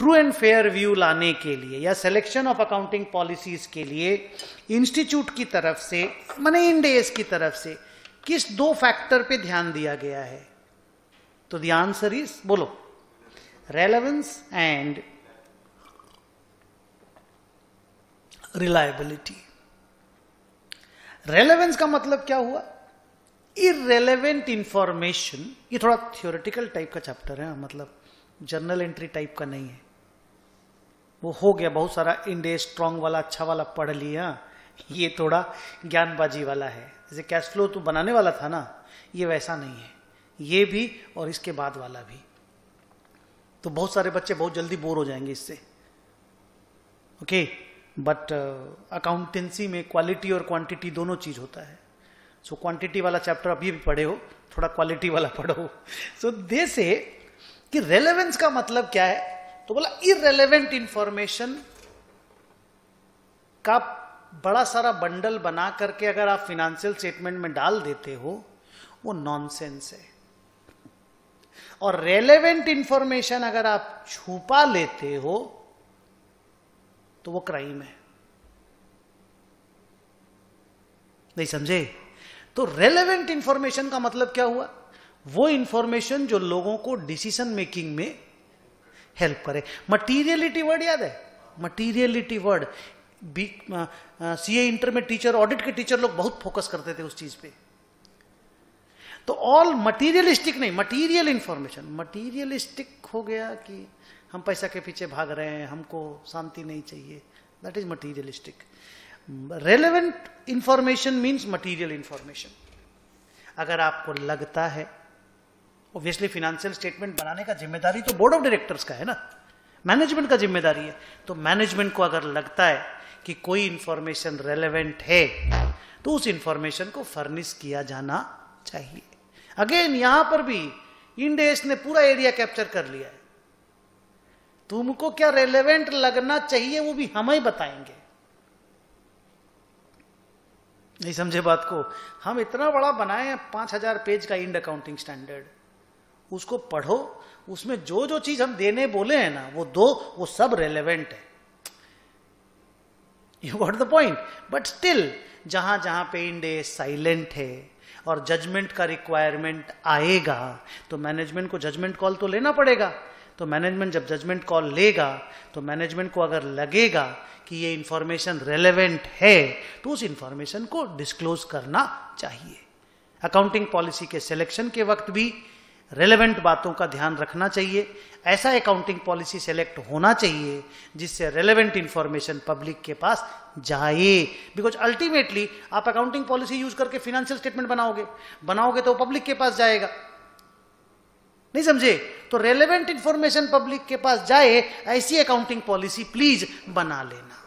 True and fair view लाने के लिए या सिलेक्शन ऑफ अकाउंटिंग पॉलिसीज के लिए इंस्टीट्यूट की तरफ से, माने इंड एस की तरफ से किस 2 फैक्टर पे ध्यान दिया गया है? तो द आंसर इज, बोलो, रेलेवेंस एंड रिलायबिलिटी। रेलेवेंस का मतलब क्या हुआ? इररेलेवेंट इंफॉर्मेशन, ये थोड़ा थ्योरेटिकल टाइप का चैप्टर है, मतलब जर्नल एंट्री टाइप का नहीं है। वो हो गया बहुत सारा इंडे स्ट्रॉन्ग वाला अच्छा वाला पढ़ लिया, ये थोड़ा ज्ञानबाजी वाला है। जैसे कैश फ्लो तो बनाने वाला था ना, ये वैसा नहीं है, ये भी और इसके बाद वाला भी। तो बहुत सारे बच्चे बहुत जल्दी बोर हो जाएंगे इससे, ओके। बट अकाउंटेंसी में क्वालिटी और क्वांटिटी दोनों चीज होता है। सो क्वांटिटी वाला चैप्टर अभी भी पढ़े हो, थोड़ा क्वालिटी वाला पढ़ो। सो दे से कि रेलेवेंस का मतलब क्या है? तो बोला इररेलेवेंट इंफॉर्मेशन का बड़ा सारा बंडल बना करके अगर आप फिनेंशियल स्टेटमेंट में डाल देते हो, वो नॉनसेंस है। और रेलेवेंट इंफॉर्मेशन अगर आप छुपा लेते हो तो वो क्राइम है। नहीं समझे? तो रेलेवेंट इंफॉर्मेशन का मतलब क्या हुआ? वो इंफॉर्मेशन जो लोगों को डिसीजन मेकिंग में हेल्प करे। मटीरियलिटी वर्ड याद है? मटीरियलिटी वर्ड सीए इंटर में टीचर, ऑडिट के टीचर लोग बहुत फोकस करते थे उस चीज पे। तो ऑल मटीरियलिस्टिक नहीं, मटीरियल इंफॉर्मेशन। मटीरियलिस्टिक हो गया कि हम पैसा के पीछे भाग रहे हैं, हमको शांति नहीं चाहिए, that is materialistic. Relevant information means material information. अगर आपको लगता है, ऑब्वियसली फिनेंशियल स्टेटमेंट बनाने का जिम्मेदारी तो बोर्ड ऑफ डायरेक्टर्स का है ना, मैनेजमेंट का जिम्मेदारी है। तो मैनेजमेंट को अगर लगता है कि कोई इंफॉर्मेशन रेलेवेंट है तो उस इंफॉर्मेशन को फर्निश किया जाना चाहिए। अगेन यहां पर भी इंड एस ने पूरा एरिया कैप्चर कर लिया है। तुमको क्या रेलेवेंट लगना चाहिए वो भी हम ही बताएंगे। नहीं समझे बात को? हम इतना बड़ा बनाए हैं 5000 पेज का इंड अकाउंटिंग स्टैंडर्ड, उसको पढ़ो, उसमें जो जो चीज हम देने बोले हैं ना वो सब रेलेवेंट है। You got the point? But still जहां जहां पे इंड एस साइलेंट है और जजमेंट का रिक्वायरमेंट आएगा तो मैनेजमेंट को जजमेंट कॉल तो लेना पड़ेगा। तो मैनेजमेंट जब जजमेंट कॉल लेगा तो मैनेजमेंट को अगर लगेगा कि ये इंफॉर्मेशन रेलेवेंट है तो उस इंफॉर्मेशन को डिस्क्लोज करना चाहिए। अकाउंटिंग पॉलिसी के सिलेक्शन के वक्त भी रेलेवेंट बातों का ध्यान रखना चाहिए। ऐसा अकाउंटिंग पॉलिसी सेलेक्ट होना चाहिए जिससे रेलेवेंट इंफॉर्मेशन पब्लिक के पास जाए। बिकॉज अल्टीमेटली आप अकाउंटिंग पॉलिसी यूज करके फिनेंशियल स्टेटमेंट बनाओगे तो पब्लिक के पास जाएगा। नहीं समझे? तो रेलेवेंट इंफॉर्मेशन पब्लिक के पास जाए, ऐसी अकाउंटिंग पॉलिसी प्लीज बना लेना।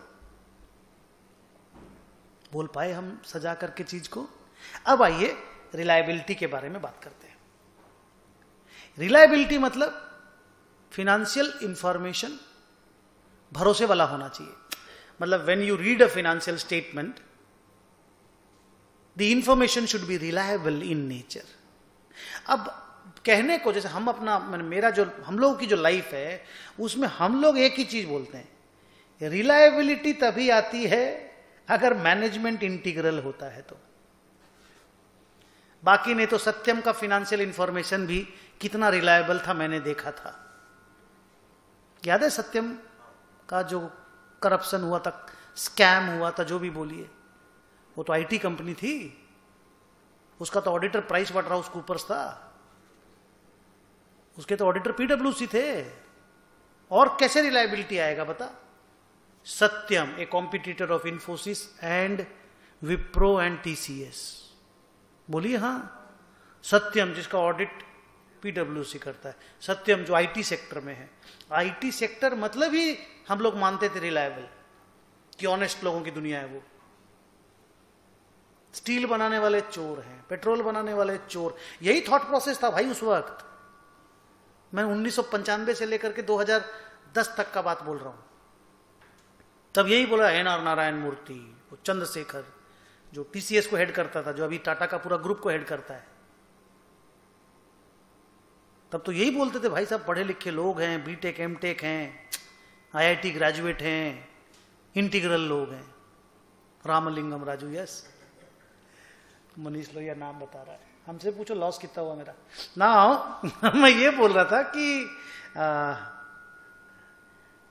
बोल पाए हम सजा करके चीज को? अब आइए रिलायबिलिटी के बारे में बात करते हैं। रिलायबिलिटी मतलब फिनेंशियल इंफॉर्मेशन भरोसे वाला होना चाहिए। मतलब when you read a financial statement the information should be reliable in nature. अब कहने को जैसे हम अपना, मेरा जो हम लोगों की जो लाइफ है उसमें हम लोग एक ही चीज बोलते हैं, रिलायबिलिटी तभी आती है अगर मैनेजमेंट इंटीग्रल होता है तो। बाकी नहीं तो सत्यम का फिनेंशियल इंफॉर्मेशन भी कितना रिलायबल था मैंने देखा था। याद है सत्यम का जो करप्शन हुआ था, स्कैम हुआ था, जो भी बोलिए, वो तो आईटी कंपनी थी, उसका तो ऑडिटर प्राइस वाटरहाउस कूपर्स था, उसके तो ऑडिटर पीडब्ल्यूसी थे। और कैसे रिलायबिलिटी आएगा बता? Satyam a competitor of Infosys and Wipro and TCS. बोलिए हाँ, सत्यम जिसका ऑडिट पीडब्ल्यूसी करता है, सत्यम जो आईटी सेक्टर में है। आईटी सेक्टर मतलब ही हम लोग मानते थे रिलायबल कि ऑनेस्ट लोगों की दुनिया है वो। स्टील बनाने वाले चोर हैं, पेट्रोल बनाने वाले चोर, यही थॉट प्रोसेस था भाई उस वक्त। मैं 1995 से लेकर के 2010 तक का बात बोल रहा हूं। तब यही बोला एन.आर. नारायण मूर्ति, वो चंद्रशेखर जो टीसीएस को हेड करता था, जो अभी टाटा का पूरा ग्रुप को हेड करता है, तब तो यही बोलते थे भाई साहब पढ़े लिखे लोग हैं, बीटेक एमटेक हैं, IIT ग्रेजुएट हैं, इंटीग्रल लोग हैं। रामलिंगम राजू, यस। मनीष लोहिया नाम बता रहा है, हमसे पूछो लॉस कितना हुआ मेरा ना। मैं ये बोल रहा था कि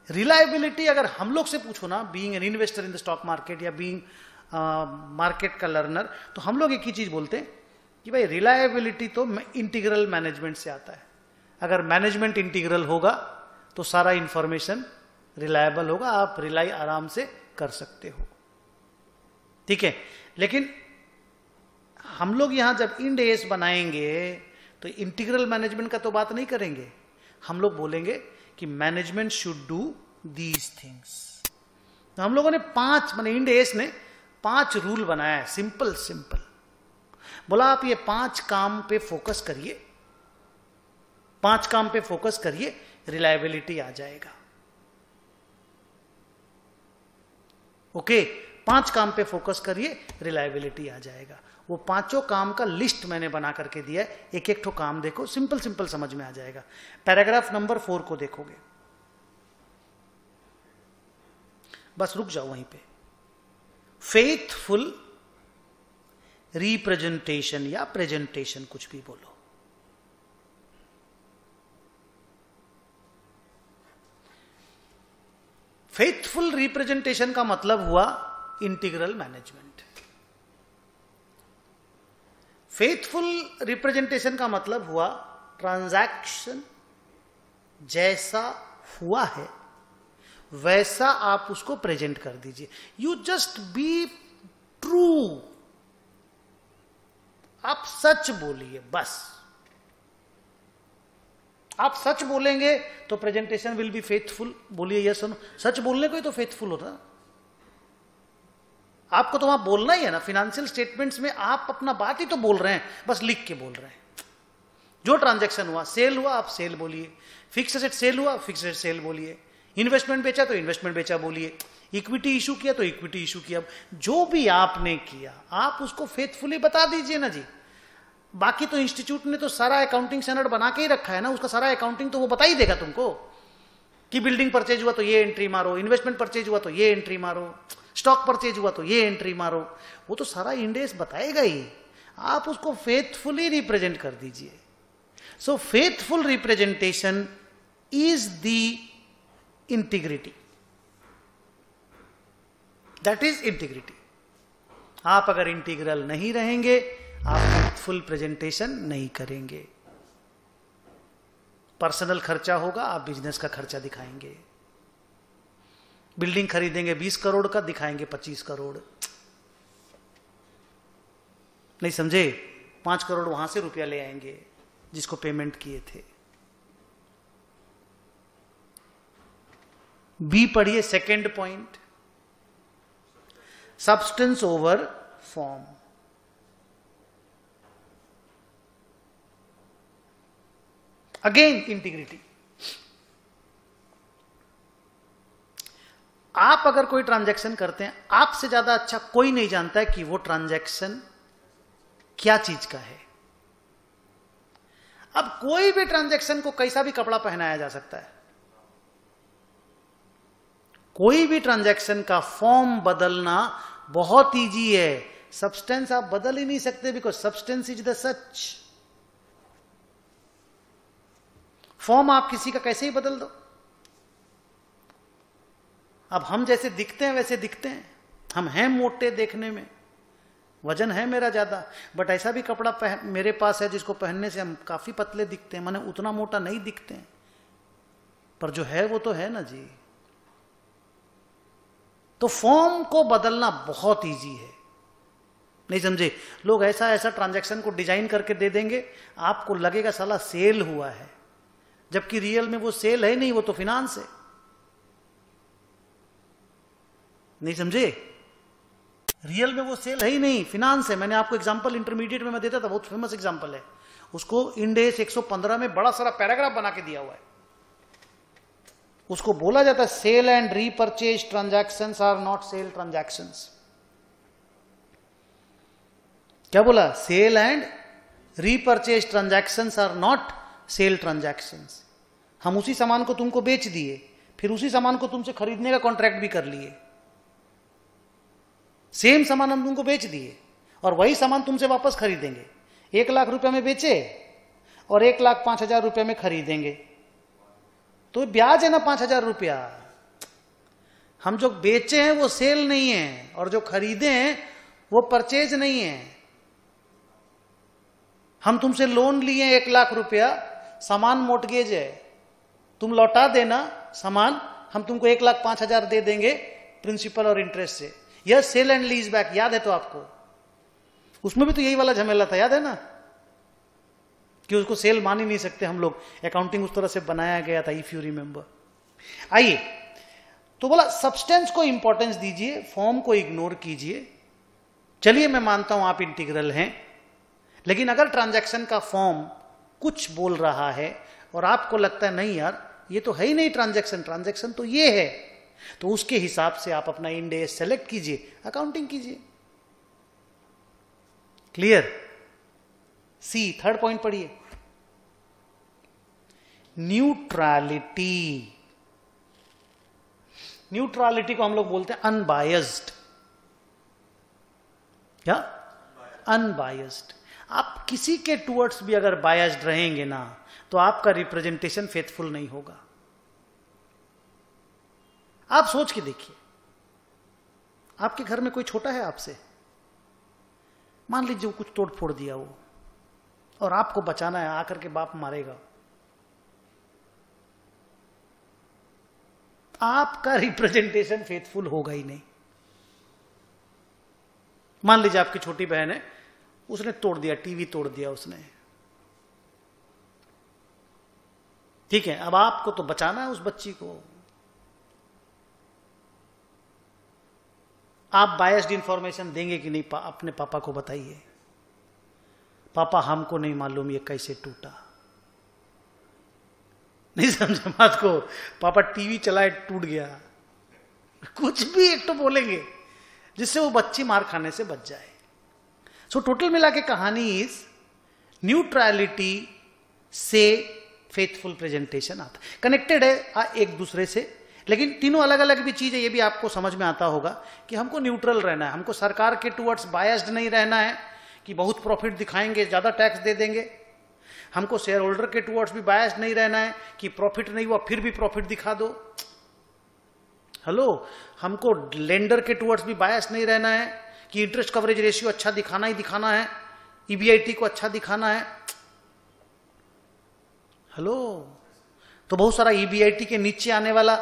रिलायबिलिटी अगर हम लोग से पूछो ना, being an investor in the stock market या बीइंग मार्केट का लर्नर, तो हम लोग एक ही चीज बोलते हैं कि भाई रिलायबिलिटी तो इंटीग्रल मैनेजमेंट से आता है। अगर मैनेजमेंट इंटीग्रल होगा तो सारा इंफॉर्मेशन रिलायबल होगा, आप रिलाई आराम से कर सकते हो, ठीक है। लेकिन हम लोग यहां जब इंड एस बनाएंगे तो इंटीग्रल मैनेजमेंट का तो बात नहीं करेंगे, हम लोग बोलेंगे कि management should do these things. तो हम लोगों ने 5 माने इंड एस ने 5 रूल बनाया है, सिंपल सिंपल। बोला आप ये 5 काम पे फोकस करिए, 5 काम पे फोकस करिए, रिलायबिलिटी आ जाएगा। ओके, 5 काम पे फोकस करिए, रिलायबिलिटी आ जाएगा। वो 5 काम का लिस्ट मैंने बना करके दिया है, एक एक ठो काम देखो, सिंपल सिंपल समझ में आ जाएगा। पैराग्राफ नंबर 4 को देखोगे, बस रुक जाओ वहीं पे। फेथफुल रिप्रेजेंटेशन या प्रेजेंटेशन, कुछ भी बोलो। फेथफुल रिप्रेजेंटेशन का मतलब हुआ इंटीग्रल मैनेजमेंट। फेथफुल रिप्रेजेंटेशन का मतलब हुआ ट्रांजैक्शन जैसा हुआ है वैसा आप उसको प्रेजेंट कर दीजिए। यू जस्ट बी ट्रू, आप सच बोलिए बस। आप सच बोलेंगे तो प्रेजेंटेशन विल बी फेथफुल। बोलिए यस सुनो, सच बोलने को ही तो फेथफुल होता। आपको तो वहां बोलना ही है ना। फिनेंशियल स्टेटमेंट्स में आप अपना बात ही तो बोल रहे हैं, बस लिख के बोल रहे हैं। जो ट्रांजैक्शन हुआ, सेल हुआ, आप सेल बोलिए। फिक्स एसेट सेल हुआ, फिक्स एसेट सेल बोलिए। इन्वेस्टमेंट बेचा तो इन्वेस्टमेंट बेचा बोलिए। इक्विटी इशू किया तो इक्विटी इशू किया। जो भी आपने किया आप उसको फेथफुली बता दीजिए ना जी। बाकी तो इंस्टीट्यूट ने तो सारा अकाउंटिंग स्टैंडर्ड बना के ही रखा है ना, उसका सारा अकाउंटिंग तो वो बता ही देगा तुमको कि बिल्डिंग परचेज हुआ तो ये एंट्री मारो, इन्वेस्टमेंट परचेज हुआ तो ये एंट्री मारो, स्टॉक परचेज हुआ तो ये एंट्री मारो। वो तो सारा इंडेस बताएगा ही, आप उसको फेथफुली रिप्रेजेंट कर दीजिए। सो faithful representation is the integrity, that is integrity. आप अगर इंटीग्रल नहीं रहेंगे आप फुल प्रेजेंटेशन नहीं करेंगे। पर्सनल खर्चा होगा, आप बिजनेस का खर्चा दिखाएंगे। बिल्डिंग खरीदेंगे 20 करोड़ का, दिखाएंगे 25 करोड़। नहीं समझे? 5 करोड़ वहां से रुपया ले आएंगे जिसको पेमेंट किए थे। बी पढ़िए, second point, substance over form. Again integrity. आप अगर कोई ट्रांजैक्शन करते हैं, आपसे ज्यादा अच्छा कोई नहीं जानता है कि वो ट्रांजैक्शन क्या चीज का है। अब कोई भी ट्रांजैक्शन को कैसा भी कपड़ा पहनाया जा सकता है। कोई भी ट्रांजैक्शन का फॉर्म बदलना बहुत इजी है। सब्सटेंस आप बदल ही नहीं सकते, because substance is the such. Form आप किसी का कैसे ही बदल दो। अब हम जैसे दिखते हैं वैसे दिखते हैं। हम हैं मोटे देखने में, वजन है मेरा ज्यादा, बट ऐसा भी कपड़ा मेरे पास है जिसको पहनने से हम काफी पतले दिखते हैं। माने उतना मोटा नहीं दिखते हैं, पर जो है वो तो है ना जी। तो फॉर्म को बदलना बहुत इजी है। नहीं समझे? लोग ऐसा ऐसा ट्रांजैक्शन को डिजाइन करके दे देंगे, आपको लगेगा साला सेल हुआ है, जबकि रियल में वो सेल है नहीं, वो तो फिनांस है। नहीं समझे? रियल में वो सेल है ही नहीं, फिनांस है। मैंने आपको एग्जांपल इंटरमीडिएट में मैं देता था, बहुत फेमस एग्जांपल है। उसको इंडेस 115 में बड़ा सारा पैराग्राफ बना के दिया हुआ है। उसको बोला जाता है sale and repurchase transactions are not sale transactions. क्या बोला? Sale and repurchase transactions are not sale transactions. हम उसी सामान को तुमको बेच दिए, फिर उसी सामान को तुमसे खरीदने का कॉन्ट्रैक्ट भी कर लिए, सेम सामान हम तुमको बेच दिए और वही सामान तुमसे वापस खरीदेंगे। 1 लाख रुपए में बेचे और 1,05,000 रुपए में खरीदेंगे, तो ब्याज है ना 5,000 रुपया। हम जो बेचे हैं वो सेल नहीं है और जो खरीदे हैं वो परचेज नहीं है। हम तुमसे लोन लिए 1 लाख रुपया, सामान मोर्टगेज है, तुम लौटा देना सामान, हम तुमको 1,05,000 दे देंगे प्रिंसिपल और इंटरेस्ट से। यह सेल एंड लीज बैक, याद है तो आपको? उसमें भी तो यही वाला झमेला था, याद है ना, कि उसको सेल मान ही नहीं सकते हम लोग, अकाउंटिंग उस तरह से बनाया गया था, इफ यू रिमेंबर। आइए, तो बोला सब्सटेंस को इंपॉर्टेंस दीजिए, फॉर्म को इग्नोर कीजिए। चलिए मैं मानता हूं आप इंटीग्रल हैं, लेकिन अगर ट्रांजैक्शन का फॉर्म कुछ बोल रहा है और आपको लगता है नहीं यार ये तो है ही नहीं ट्रांजैक्शन, ट्रांजैक्शन तो ये है, तो उसके हिसाब से आप अपना इंड एस सेलेक्ट कीजिए, अकाउंटिंग कीजिए। क्लियर? सी, थर्ड पॉइंट पढ़िए, न्यूट्रलिटी। न्यूट्रलिटी को हम लोग बोलते हैं अनबायस्ड। क्या? अनबायस्ड। आप किसी के टुवर्ड्स भी अगर बायस्ड रहेंगे ना तो आपका रिप्रेजेंटेशन फेथफुल नहीं होगा। आप सोच के देखिए, आपके घर में कोई छोटा है आपसे, मान लीजिए वो कुछ तोड़ फोड़ दिया वो, और आपको बचाना है, आकर के बाप मारेगा, आपका रिप्रेजेंटेशन फेथफुल होगा ही नहीं। मान लीजिए आपकी छोटी बहन है, उसने तोड़ दिया, टीवी तोड़ दिया उसने, ठीक है, अब आपको तो बचाना है उस बच्ची को। आप बायस्ड इंफॉर्मेशन देंगे कि नहीं? अपने पापा को बताइए, पापा हमको नहीं मालूम ये कैसे टूटा। नहीं समझे बात को? पापा टीवी चलाए टूट गया, कुछ भी एक तो बोलेंगे जिससे वो बच्ची मार खाने से बच जाए। सो टोटल मिला के कहानी इज न्यूट्रलिटी से फेथफुल प्रेजेंटेशन आता है। कनेक्टेड है एक दूसरे से, लेकिन तीनों अलग अलग भी चीज है, ये भी आपको समझ में आता होगा कि हमको न्यूट्रल रहना है, हमको सरकार के टुवर्ड्स बायस्ड नहीं रहना है कि बहुत प्रॉफिट दिखाएंगे ज्यादा टैक्स दे देंगे। हमको शेयर होल्डर के टुवर्ड्स भी बायस्ड नहीं रहना है कि प्रॉफिट नहीं हुआ फिर भी प्रॉफिट दिखा दो। हेलो, हमको लेंडर के टुवर्ड्स भी बायस्ड नहीं रहना है कि इंटरेस्ट कवरेज रेशियो अच्छा दिखाना ही दिखाना है, ईबीआईटी को अच्छा दिखाना है। हेलो, तो बहुत सारा ईबीआईटी के नीचे आने वाला,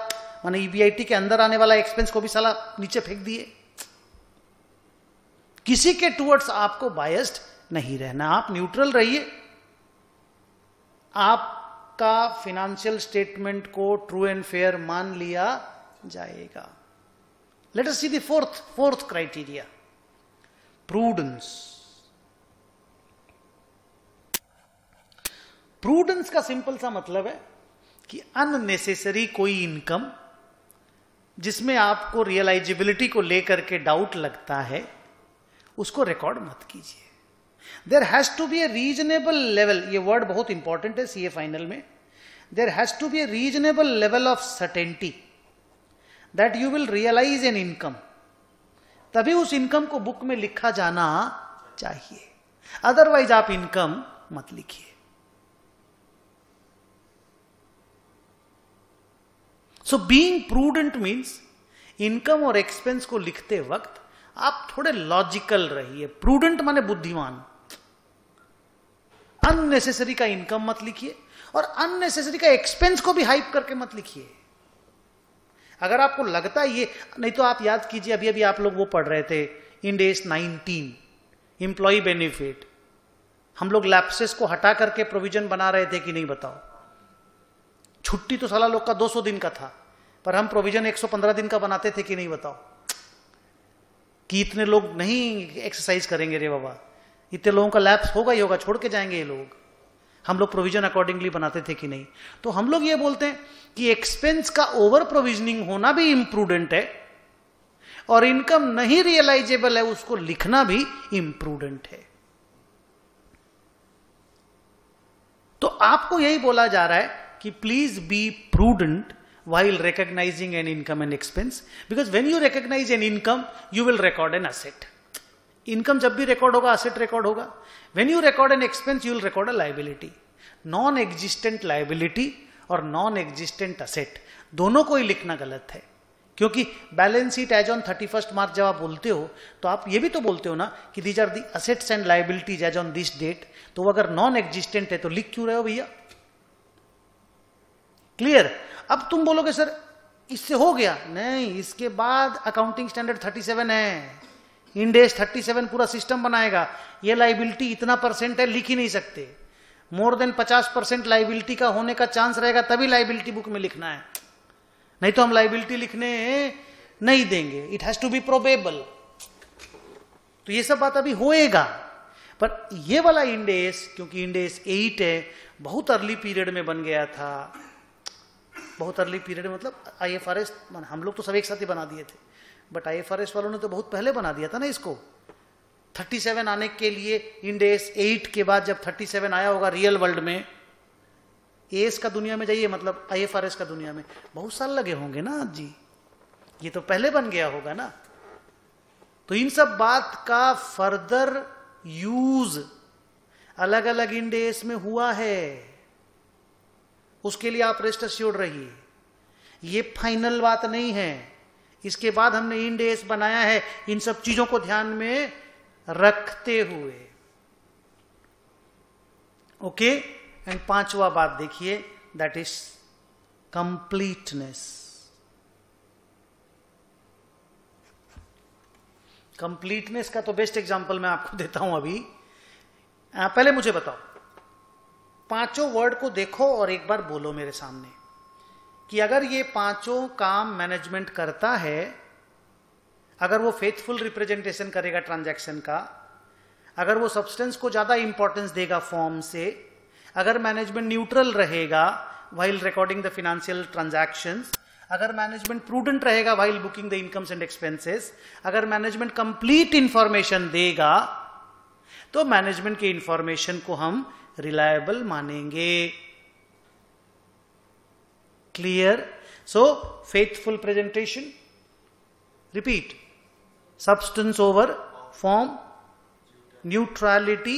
माने ईबीआईटी के अंदर आने वाला एक्सपेंस को भी साला नीचे फेंक दिए। किसी के टुवर्ड्स आपको बायस्ड नहीं रहना, आप न्यूट्रल रहिए। आपका फिनेंशियल स्टेटमेंट को ट्रू एंड फेयर मान लिया जाएगा। Let us see the fourth criteria, prudence. Prudence का सिंपल सा मतलब है कि अननेसेसरी कोई इनकम जिसमें आपको रियलाइजेबिलिटी को लेकर के डाउट लगता है उसको रिकॉर्ड मत कीजिए। There has to be a reasonable level, ये वर्ड बहुत इंपॉर्टेंट है सीए फाइनल में। There has to be a reasonable level of certainty that you will realise an income, तभी उस इनकम को बुक में लिखा जाना चाहिए, अदरवाइज आप इनकम मत लिखिए। So being prudent means income और एक्सपेंस को लिखते वक्त आप थोड़े लॉजिकल रहिए। प्रूडेंट माने बुद्धिमान। अननेसेसरी का इनकम मत लिखिए और अननेसेसरी का एक्सपेंस को भी हाइप करके मत लिखिए। अगर आपको लगता है ये, नहीं तो आप याद कीजिए, अभी अभी आप लोग वो पढ़ रहे थे इंड एस 19 एम्प्लॉय बेनिफिट, हम लोग लैप्सेस को हटा करके प्रोविजन बना रहे थे कि नहीं बताओ? छुट्टी तो साला लोग का 200 दिन का था, पर हम प्रोविजन 115 दिन का बनाते थे कि नहीं बताओ? कि इतने लोग नहीं एक्सरसाइज करेंगे रे बाबा, इतने लोगों का लैप्स होगा ही होगा, छोड़ के जाएंगे ये लोग। हम लोग प्रोविजन अकॉर्डिंगली बनाते थे कि नहीं? तो हम लोग ये बोलते हैं कि एक्सपेंस का ओवर प्रोविजनिंग होना भी इम्प्रूडेंट है और इनकम नहीं रियलाइजेबल है उसको लिखना भी इम्प्रूडेंट है। तो आपको यही बोला जा रहा है कि please be prudent while recognizing an income and expense, because when you recognize an income you will record an asset. Income जब भी रिकॉर्ड होगा असेट रिकॉर्ड होगा. When you record an expense you will record a liability. Non existent liability और non existent asset दोनों को ही लिखना गलत है, क्योंकि बैलेंस शीट एज ऑन 31 मार्च जब आप बोलते हो तो आप ये भी तो बोलते हो ना कि these are the assets and liabilities as on this date. तो अगर नॉन एग्जिस्टेंट है तो लिख क्यों रहे हो भैया? क्लियर? अब तुम बोलोगे सर इससे हो गया, नहीं, इसके बाद अकाउंटिंग स्टैंडर्ड 37 है, इंड एस 37 पूरा सिस्टम बनाएगा. ये लाइबिलिटी इतना परसेंट है, लिख ही नहीं सकते. मोर देन 50% लाइबिलिटी का होने का चांस रहेगा तभी लाइबिलिटी बुक में लिखना है, नहीं तो हम लाइबिलिटी लिखने नहीं देंगे. It has to be probable. तो ये सब बात अभी होएगा. पर ये वाला इंड एस, क्योंकि इंड एस 8 है, बहुत अर्ली पीरियड में बन गया था. बहुत अर्ली पीरियड मतलब IFRS हम लोग तो सब एक साथ ही बना दिए थे, बट IFRS वालों ने तो बहुत पहले बना दिया था ना इसको. 37 आने के लिए इंड एस 8 के बाद जब 37 आया होगा रियल वर्ल्ड में, एस का दुनिया में जाइए, मतलब IFRS का दुनिया में बहुत साल लगे होंगे ना जी. ये तो पहले बन गया होगा ना. तो इन सब बात का फर्दर यूज अलग अलग इंड एस में हुआ है, उसके लिए आप रेस्ट अश्योर्ड रहिए. ये फाइनल बात नहीं है. इसके बाद हमने इंड एस बनाया है इन सब चीजों को ध्यान में रखते हुए. ओके. एंड 5वां बात देखिए, दैट इज कंप्लीटनेस. कंप्लीटनेस का तो बेस्ट एग्जांपल मैं आपको देता हूं अभी. पहले मुझे बताओ, 5 वर्ड को देखो और एक बार बोलो मेरे सामने कि अगर ये 5 काम मैनेजमेंट करता है, अगर वो फेथफुल रिप्रेजेंटेशन करेगा ट्रांजैक्शन का, अगर वो सब्सटेंस को ज्यादा इंपॉर्टेंस देगा फॉर्म से, अगर मैनेजमेंट न्यूट्रल रहेगा while recording the financial transactions, अगर मैनेजमेंट प्रूडेंट रहेगा while booking the incomes and expenses, अगर मैनेजमेंट कंप्लीट इंफॉर्मेशन देगा, तो मैनेजमेंट के इंफॉर्मेशन को हम रिलायबल मानेंगे. Clear? So faithful presentation, repeat, substance over form, neutrality,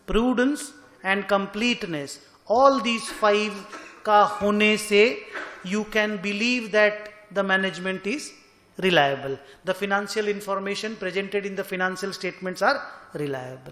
prudence and completeness. All these 5 का होने से you can believe that the management is reliable. The financial information presented in the financial statements are reliable.